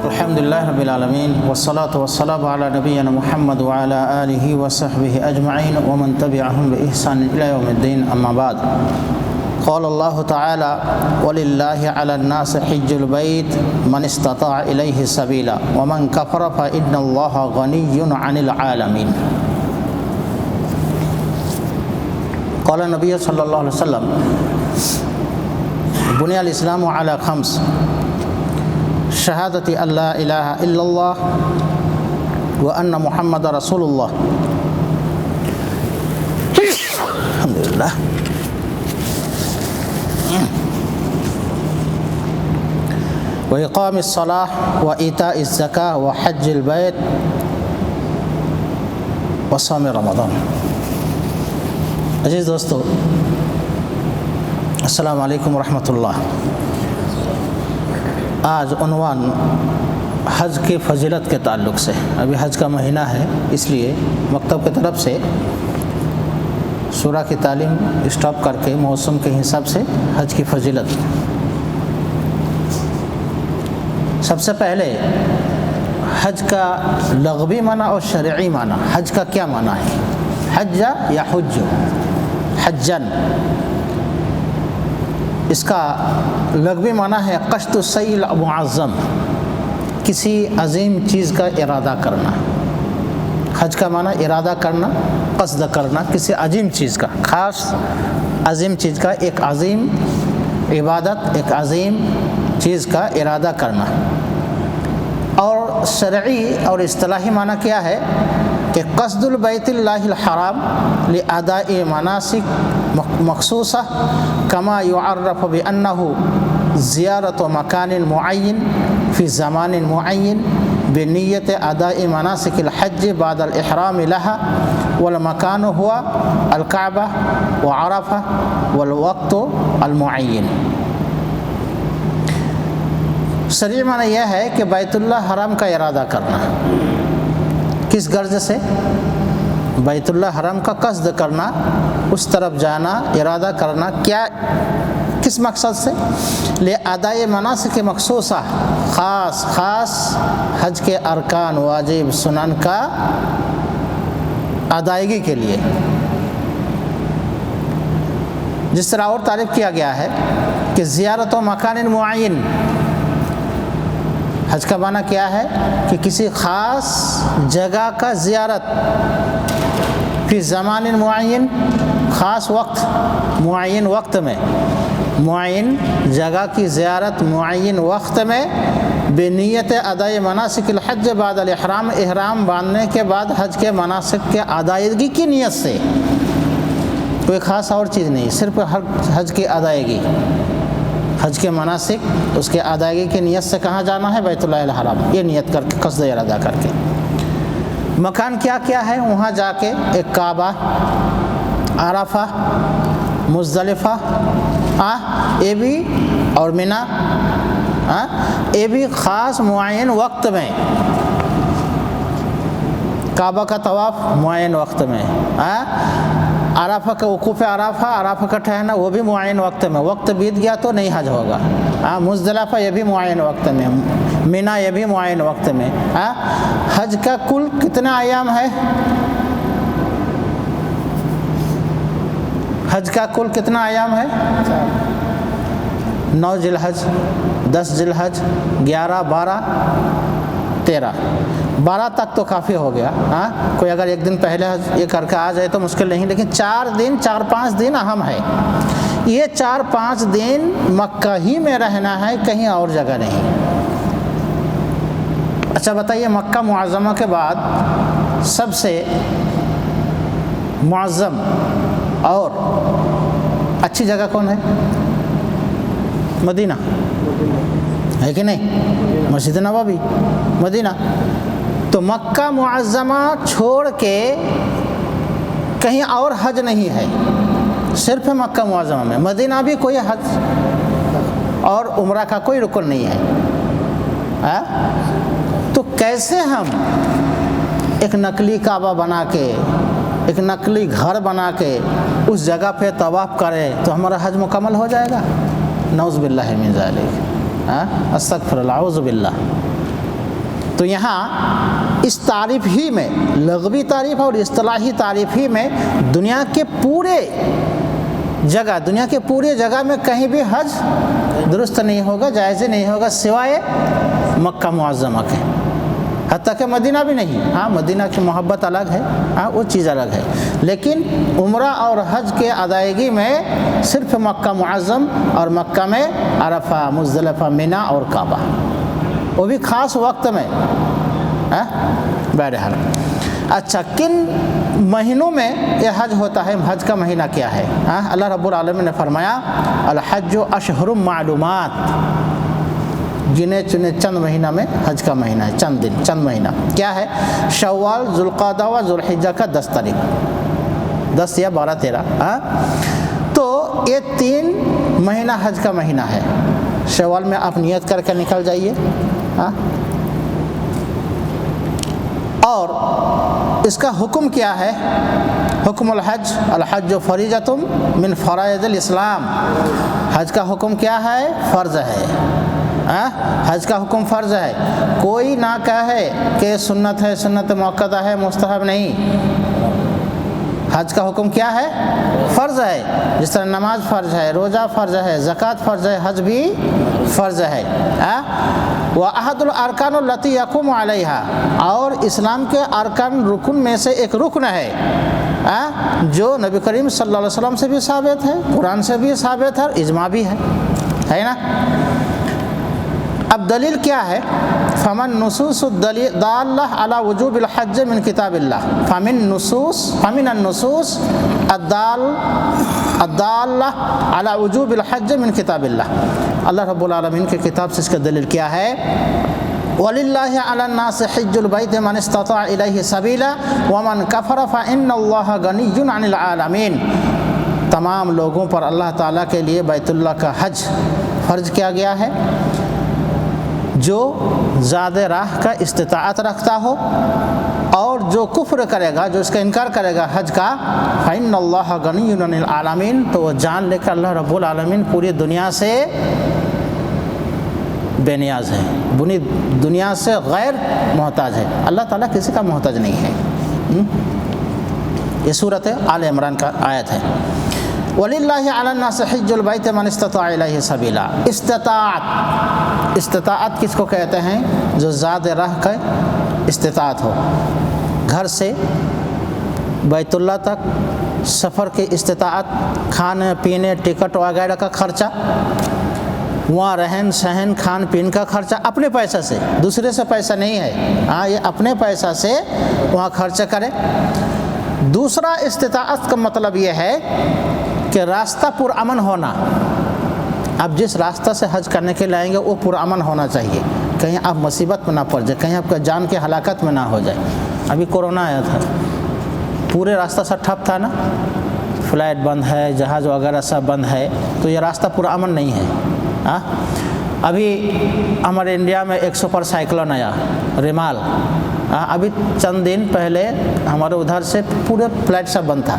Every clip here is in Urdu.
الحمدللہ رب العالمین والصلاة والسلام علی نبینا محمد وعلی آلہ وصحبہ اجمعین ومن تبعہم بإحسان الی یوم الدین اما بعد قال اللہ تعالی وللہ علی الناس حج البیت من استطاع الیہ سبیلا ومن کفر فإن اللہ غنی عن العالمین۔ قال نبی صلی اللہ علیہ وسلم بنی الاسلام علی خمس شہادت اللہ الہ الا اللہ وان محمد رسول اللہ الحمدللہ واقام الصلاۃ وایتاء الزکاۃ وحج البیت وصوم رمضان۔ عزیز دوستو، السلام علیکم ورحمۃ اللہ۔ آج عنوان حج کی فضیلت کے تعلق سے، ابھی حج کا مہینہ ہے، اس لیے مکتب کی طرف سے سورہ کی تعلیم اسٹاپ کر کے موسم کے حساب سے حج کی فضیلت۔ سب سے پہلے حج کا لغوی معنی اور شرعی معنی، حج کا کیا معنی ہے؟ حج یا حج، حجن، اس کا لغوی معنی ہے قصد الشیء المعظم، کسی عظیم چیز کا ارادہ کرنا۔ حج کا معنی ارادہ کرنا، قصد کرنا کسی عظیم چیز کا، خاص عظیم چیز کا، ایک عظیم عبادت، ایک عظیم چیز کا ارادہ کرنا۔ اور شرعی اور اصطلاحی معنی کیا ہے کہ قصد البیت اللہ الحرام لاداء مناسک مخصوصہ کما یعرف بانہ زیارت مکان معین فی زمان معین بنیت اداء مناسک الحج بعد الاحرام لها والمکان ہوا الکعبہ وعرفہ والوقت المعین۔ شرعی معنی یہ ہے کہ بیت اللہ حرام کا ارادہ کرنا، کس غرض سے؟ بیت اللہ حرام کا قصد کرنا، اس طرف جانا، ارادہ کرنا، کیا کس مقصد سے؟ لاداء مناسک مخصوصہ، خاص حج کے ارکان واجب سنن کا ادائیگی کے لیے۔ جس طرح اور تعریف کیا گیا ہے کہ زیارت و مکان معین، حج کا معنی کیا ہے کہ کسی خاص جگہ کا زیارت، فی زمان معین، خاص وقت، معین وقت میں، معین جگہ کی زیارت معین وقت میں، بنیت اداء مناسک الحج بعد الاحرام، احرام باندھنے کے بعد حج کے مناسک کے ادائیگی کی نیت سے، کوئی خاص اور چیز نہیں، صرف حج کی ادائیگی، حج کے مناسک اس کے ادائیگی کی نیت سے کہاں جانا ہے؟ بیت اللہ الحرام، یہ نیت کر کے، قصد ارادہ کر کے۔ مکان کیا کیا ہے وہاں جا کے؟ ایک کعبہ، عرفہ، مزدلفہ، یہ بھی، اور منا، یہ بھی خاص معین وقت میں، کعبہ کا طواف معین وقت میں، عرفہ کا وقوف عرفہ، عرفہ کا ٹھہرنا وہ بھی معین وقت میں، وقت بیت گیا تو نہیں حج ہوگا۔ مزدلفہ یہ بھی معین وقت میں، منا یہ بھی معین وقت میں۔ حج کا کل کتنا ایام ہے؟ حج کا کل کتنا ایام ہے؟ 9 ذی الحج، 10 ذی الحج، 11، 12، 13۔ 12 تک تو کافی ہو گیا۔ کوئی اگر ایک دن پہلے یہ کر کے آ جائے تو مشکل نہیں، لیکن 4-5 دن اہم ہے۔ یہ 4-5 دن مکہ ہی میں رہنا ہے، کہیں اور جگہ نہیں۔ اچھا بتائیے، مکہ معظمہ کے بعد سب سے معظم اور اچھی جگہ کون ہے؟ مدینہ ہے کہ نہیں؟ مسجد نبوی، مدینہ۔ تو مکہ معظمہ چھوڑ کے کہیں اور حج نہیں ہے، صرف مکہ معظمہ میں۔ مدینہ بھی کوئی حج اور عمرہ کا کوئی رکن نہیں ہے۔ تو کیسے ہم ایک نقلی کعبہ بنا کے، ایک نقلی گھر بنا کے اس جگہ پہ طواف کریں تو ہمارا حج مکمل ہو جائے گا؟ نعوذ باللہ من ذالک، استغفر اللہ، اعوذ باللہ۔ تو یہاں اس تعریف ہی میں، لغوی تعریف اور اصطلاحی تعریف ہی میں، دنیا کے پورے جگہ میں کہیں بھی حج درست نہیں ہوگا، جائز نہیں ہوگا سوائے مکہ معظمہ کے، حتیٰ کہ مدینہ بھی نہیں۔ ہاں مدینہ کی محبت الگ ہے، ہاں وہ چیز الگ ہے، لیکن عمرہ اور حج کے ادائیگی میں صرف مکہ معظم اور مکہ میں عرفہ، مزدلفہ، منی اور کعبہ، وہ بھی خاص وقت میں بہرحال۔ اچھا، کن مہینوں میں یہ حج ہوتا ہے؟ حج کا مہینہ کیا ہے؟ اللہ رب العالمین نے فرمایا الحج اشہر معلومات، گنے چنے چند مہینہ میں حج کا مہینہ ہے، چند دن، چند مہینہ کیا ہے؟ شوال، ذوالقعدہ و ذوالحجہ کا 10 تاریخ، 10 یا 12 13۔ تو یہ 3 مہینہ حج کا مہینہ ہے۔ شوال میں آپ نیت کر کے نکل جائیے، اور اس کا حکم کیا ہے؟ حکم الحج، الحج فریضۃ من فرائض الاسلام، حج کا حکم کیا ہے؟ فرض ہے۔ حج کا حکم فرض ہے، کوئی نہ کہے کہ سنت ہے، سنت مؤکدہ ہے، مستحب نہیں۔ حج کا حکم کیا ہے؟ فرض ہے، جس طرح نماز فرض ہے، روزہ فرض ہے، زکوٰۃ فرض ہے، حج بھی فرض ہے۔ وَأَحَدُ الْأَرْكَانُ الَّتِي يَقُومُ عَلَيْهَا، اور اسلام کے ارکان رکن میں سے ایک رکن ہے جو نبی کریم صلی اللہ علیہ وسلم سے بھی ثابت ہے، قرآن سے بھی ثابت ہے، اور اجماع بھی ہے نا۔ اب دلیل کیا ہے؟ فمن نصوص الدالہ علی وجوب الحج من کتاب اللہ، فمن النصوص الدالہ علی وجوب الحج من کتاب اللہ، اللہ رب العالمین کے کتاب سے اس کا دلیل کیا ہے؟ وَلِلَّهِ عَلَى النَّاسِ حِجُّ الْبَيْتِ مَنِ اسْتَطَاعَ إِلَيْهِ سَبِيلًا وَمَنْ كَفَرَ فَإِنَّ اللَّهَ غَنِيٌّ عَنِ الْعَالَمِينَ، تمام لوگوں پر اللہ تعالیٰ کے لیے بیت اللہ کا حج فرض کیا گیا ہے، جو زاد راہ کا استطاعت رکھتا ہو، اور جو کفر کرے گا، جو اس کا انکار کرے گا حج کا، فَإِنَّ اللَّهَ غَنِيٌّ عَنِ الْعَالَمِينَ، تو وہ جان لے کر اللہ رب العالمین پوری دنیا سے بے نیاز ہے، پوری دنیا سے غیر محتاج ہے، اللہ تعالیٰ کسی کا محتاج نہیں ہے۔ یہ سورۃ آل عمران کا آیت ہے۔ وَلِلَّهِ عَلَى النَّاسِ حِجُّ الْبَيْتِ مَنِ اسْتَطَاعَ إِلَيْهِ سَبِيلًا، استطاعت کس کو کہتے ہیں؟ جو زاد راہ کا استطاعت ہو، گھر سے بیت اللہ تک سفر کی استطاعت، کھانے پینے، ٹکٹ وغیرہ کا خرچہ، وہاں رہن سہن، کھان پین کا خرچہ اپنے پیسہ سے، دوسرے سے پیسہ نہیں ہے، یہ اپنے پیسہ سے وہاں خرچ کرے۔ دوسرا استطاعت کا مطلب یہ ہے کہ راستہ پرامن ہونا، آپ جس راستہ سے حج کرنے کے لیے آئیں گے وہ پرامن ہونا چاہیے، کہیں آپ مصیبت میں نہ پڑ جائے، کہیں آپ کا جان کے ہلاکت میں نہ ہو جائے۔ ابھی کورونا آیا تھا، پورے راستہ سب ٹھپ تھا نا، فلائٹ بند ہے، جہاز وغیرہ سب بند ہے، تو یہ راستہ پرامن نہیں ہے۔ ابھی ہمارے انڈیا میں ایک سپر سائیکلون آیا ریمال، ابھی چند دن پہلے ہمارے ادھر سے پورے فلائٹ سب بند تھا،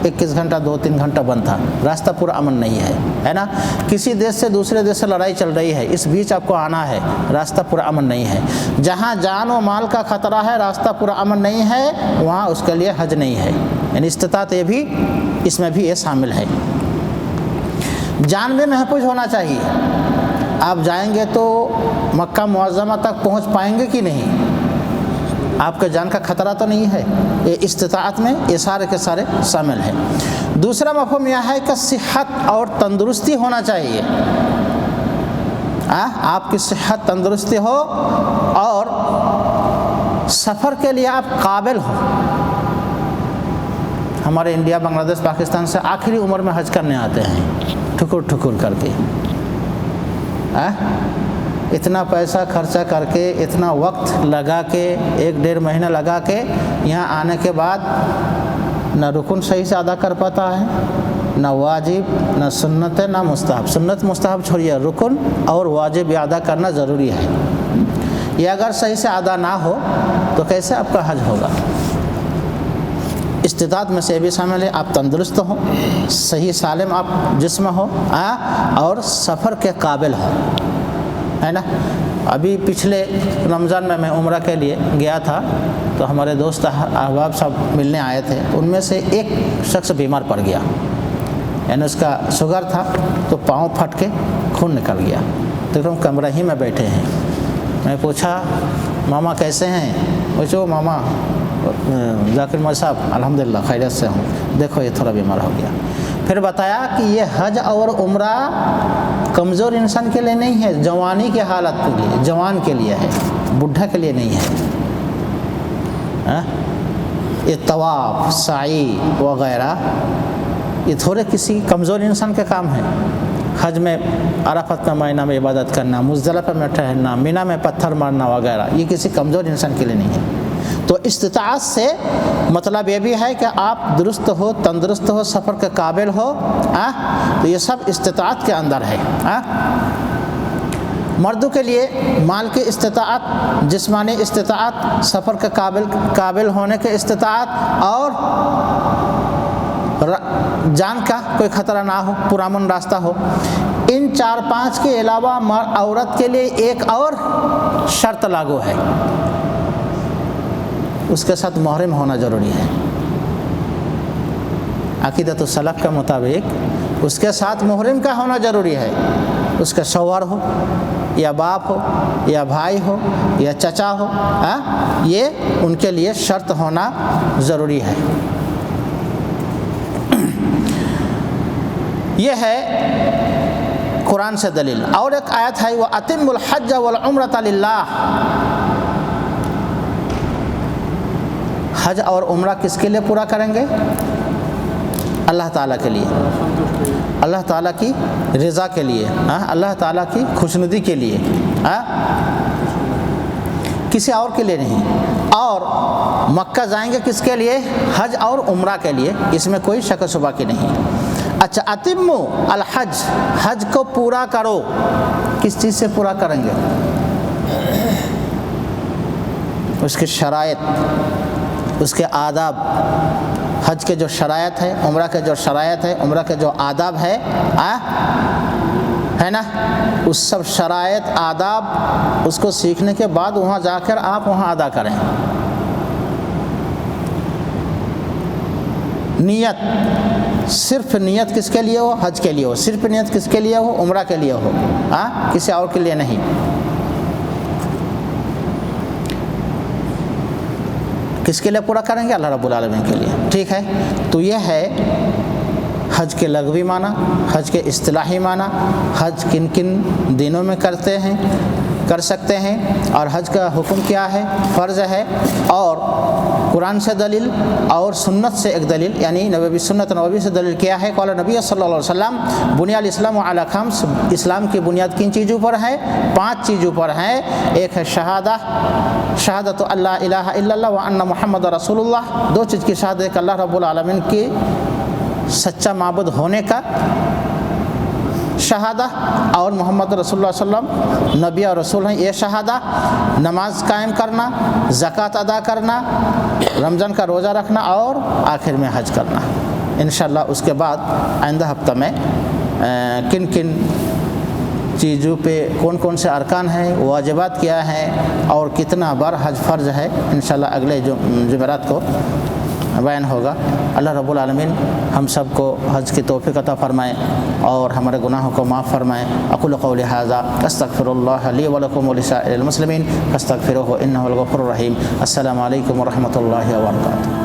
21 گھنٹہ 2-3 گھنٹہ بند تھا، راستہ پورا امن نہیں ہے نا۔ کسی دیش سے دوسرے دیش سے لڑائی چل رہی ہے، اس بیچ آپ کو آنا ہے، راستہ پورا امن نہیں ہے۔ جہاں جان و مال کا خطرہ ہے، راستہ پورا امن نہیں ہے، وہاں اس کے لیے حج نہیں ہے، یعنی استطاعت یہ بھی اس میں بھی یہ شامل ہے۔ جان بھی محفوظ ہونا چاہیے، آپ جائیں گے تو مکہ معظمہ تک پہنچ پائیں گے کہ نہیں، آپ کے جان کا خطرہ تو نہیں ہے، یہ استطاعت میں یہ سارے کے سارے شامل ہیں۔ دوسرا مفہوم یہ ہے کہ صحت اور تندرستی ہونا چاہیے، آپ کی صحت تندرستی ہو اور سفر کے لیے آپ قابل ہو۔ ہمارے انڈیا، بنگلہ دیش، پاکستان سے آخری عمر میں حج کرنے آتے ہیں، ٹھکر کر کے، اتنا پیسہ خرچہ کر کے، اتنا وقت لگا کے، 1-1.5 مہینہ لگا کے یہاں آنے کے بعد نہ رکن صحیح سے ادا کر پاتا ہے، نہ واجب، نہ سنت، نہ مستحب۔ سنت مستحب چھوڑیے، رکن اور واجب یہ ادا کرنا ضروری ہے۔ یہ اگر صحیح سے ادا نہ ہو تو کیسے آپ کا حج ہوگا؟ استطاعت میں سے بھی شامل ہے، آپ تندرست ہوں، صحیح سالم آپ جسم ہو، اور سفر کے قابل ہو، ہے نا. ابھی پچھلے رمضان میں عمرہ کے لیے گیا تھا تو ہمارے دوست احباب سب ملنے آئے تھے. ان میں سے ایک شخص بیمار پڑ گیا, یعنی اس کا شوگر تھا تو پاؤں پھٹ کے خون نکل گیا. تو ہم کمرہ ہی میں بیٹھے ہیں. میں پوچھا ماما کیسے ہیں؟ پوچھو ماما ذاکر مول صاحب الحمدللہ خیریت سے ہوں, دیکھو یہ تھوڑا بیمار ہو گیا. پھر بتایا کہ یہ حج اور عمرہ کمزور انسان کے لیے نہیں ہے, جوانی کی حالت کے لیے, جوان کے لیے ہے, بڈھا کے لیے نہیں ہے. یہ طواف, سعی وغیرہ یہ تھوڑے کسی کمزور انسان کے کام ہے. حج میں عرفات کا مہینہ میں عبادت کرنا, مزدلفہ میں ٹھہرنا, مینا میں پتھر مارنا وغیرہ یہ کسی کمزور انسان کے لیے نہیں ہے. تو استطاعت سے مطلب یہ بھی ہے کہ آپ درست ہو, تندرست ہو, سفر کے قابل ہو, تو یہ سب استطاعت کے اندر ہے. مردوں کے لیے مال کی استطاعت, جسمانی استطاعت, سفر کے قابل ہونے کے استطاعت اور جان کا کوئی خطرہ نہ ہو, پرامن راستہ ہو. ان 4-5 کے علاوہ عورت کے لیے ایک اور شرط لاگو ہے, اس کے ساتھ محرم ہونا ضروری ہے. عقیدۃ السلف کے مطابق اس کے ساتھ محرم کا ہونا ضروری ہے. اس کا شوہر ہو یا باپ ہو یا بھائی ہو یا چچا ہو, یہ ان کے لیے شرط ہونا ضروری ہے. یہ ہے قرآن سے دلیل. اور ایک آیت ہے وَأَتِمُّ الْحَجَّ وَالْعُمْرَةَ لِلَّهِ. حج اور عمرہ کس کے لیے پورا کریں گے؟ اللہ تعالیٰ کے لیے, اللہ تعالیٰ کی رضا کے لیے, اللہ تعالیٰ کی خوشنودی کے لیے, کسی اور کے لیے نہیں. اور مکہ جائیں گے کس کے لیے؟ حج اور عمرہ کے لیے, اس میں کوئی شک و شبہ کی نہیں. اچھا, اتمو الحج, حج کو پورا کرو. کس چیز سے پورا کریں گے؟ اس کی شرائط, اس کے آداب. حج کے جو شرائط ہے, عمرہ کے جو شرائط ہے, عمرہ کے جو آداب ہے نا, اس سب شرائط آداب اس کو سیکھنے کے بعد وہاں جا کر آپ وہاں ادا کریں. نیت, صرف نیت کس کے لیے ہو؟ حج کے لیے ہو. صرف نیت کس کے لیے ہو؟ عمرہ کے لیے ہو, کسی اور کے لیے نہیں. کس کے لیے پورا کریں گے؟ اللہ رب العالمین کے لیے. ٹھیک ہے, تو یہ ہے حج کے لغوی معنی, حج کے اصطلاحی معنی. حج کن کن دنوں میں کر سکتے ہیں, اور حج کا حکم کیا ہے, فرض ہے, اور قرآن سے دلیل اور سنت سے ایک دلیل, یعنی نبوی سنت نبوی سے دلیل کیا ہے. قال نبی صلی اللہ علیہ وسلم بنی الاسلام علی خمس. اسلام کی بنیاد کن چیزوں پر ہے؟ 5 چیزوں پر ہے. ایک ہے شہادت اللہ الہ الا اللہ وان محمد رسول اللہ. 2 چیز کی شہادت, کہ اللہ رب العالمین کی سچا معبود ہونے کا شہادہ, اور محمد رسول اللہ صلی اللہ علیہ وسلم نبی اور رسول ہیں, یہ شہادہ. نماز قائم کرنا, زکوٰۃ ادا کرنا, رمضان کا روزہ رکھنا, اور آخر میں حج کرنا. انشاءاللہ اس کے بعد آئندہ ہفتہ میں کن کن چیزوں پہ کون کون سے ارکان ہیں, واجبات کیا ہیں, اور کتنا بار حج فرض ہے, انشاءاللہ اگلے جمعرات کو بیان ہوگا. اللہ رب العالمین ہم سب کو حج کی توفیق عطا فرمائے اور ہمارے گناہوں کو معاف فرمائے. اقول قولی ھذا استغفر اللہ لی ولکم ولسائر المسلمین فاستغفروہ انہ الغفور الرحیم. السلام علیکم ورحمۃ اللہ وبرکاتہ.